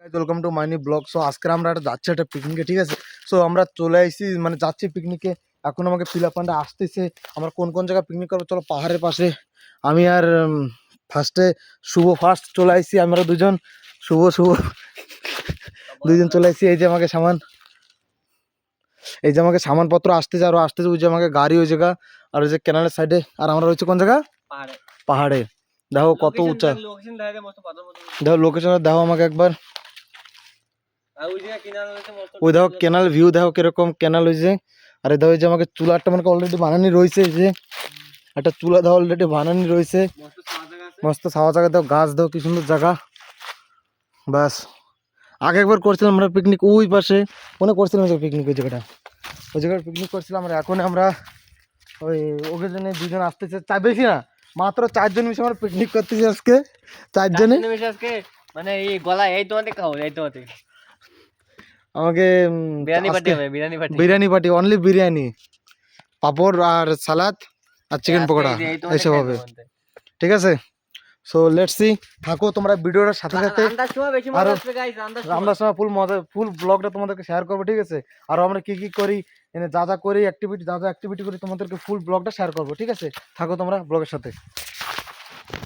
Welcome to মাইনি blog. So আজকে আমরা যাচ্ছি একটা পিকনিকে, ঠিক আছে। সো আমরা চলে আসছি, মানে যাচ্ছি পিকনিকে। এখন আমাকে পিলাপান্ডা আসতেছে, আমরা কোন কোন জায়গায় পিকনিক করবো চলো। পাহাড়ের পাশে আমি আর ফার্স্টে ফার্স্ট চলে আসছি। আমরা দুজন দুইজন চলে আসছি। এই যে আমাকে সামানপত্র আসতেছে, আরো আসতেছে। ওই যে আমাকে গাড়ি ওই জায়গা, আর ওই যে কেনালের সাইডে। আর আমরা রয়েছে কোন জায়গা? পাহাড়ে। দেখো কত উঁচা, দেখো লোকেশন দেখো আমাকে একবার। ওই দেখো কেনাল ভিউ, দেখো কিরকম কেনাল হয়েছে। আর এই দেখো যে আমাকে চুলাটা মানে অলরেডি বানানি রয়েছে, যে একটা চুলা দেখো অলরেডি বানানি রয়েছে। মস্ত ছাওয়া জায়গা, দেখো গাছ, দেখো কি সুন্দর জায়গা। বাস আগে একবার করছিলাম আমরা পিকনিক ওই পাশে, মনে করছিলাম পিকনিক ওই জায়গায় পিকনিক করছিলাম আমরা। এখন আমরা ওই ওকে জন্য দুজন আসতেছে, বেশি না, মাত্র 4 জন মিশে আমরা পিকনিক করতেছি আজকে। 4 জনে মানে এই গলা এই তোমাতে খাও, এই তোমাতে আমাকে বিরিয়ানি পার্টি হবে, বিরিয়ানি পার্টি, অনলি বিরিয়ানি, পাপড় আর সালাদ আর চিকেন পকোড়া এইসব হবে, ঠিক আছে। সো লেটস সি, থাকো তোমরা ভিডিওটার সাথে সাথে। আমরা সময় ফুল ব্লগটা তোমাদেরকে শেয়ার করবো, ঠিক আছে। আর আমরা কি কি করি, যা যা করি অ্যাক্টিভিটি, যা যা অ্যাক্টিভিটি করি তোমাদেরকে ফুল ব্লগটা শেয়ার করবো, ঠিক আছে। থাকো তোমরা ব্লগের সাথে।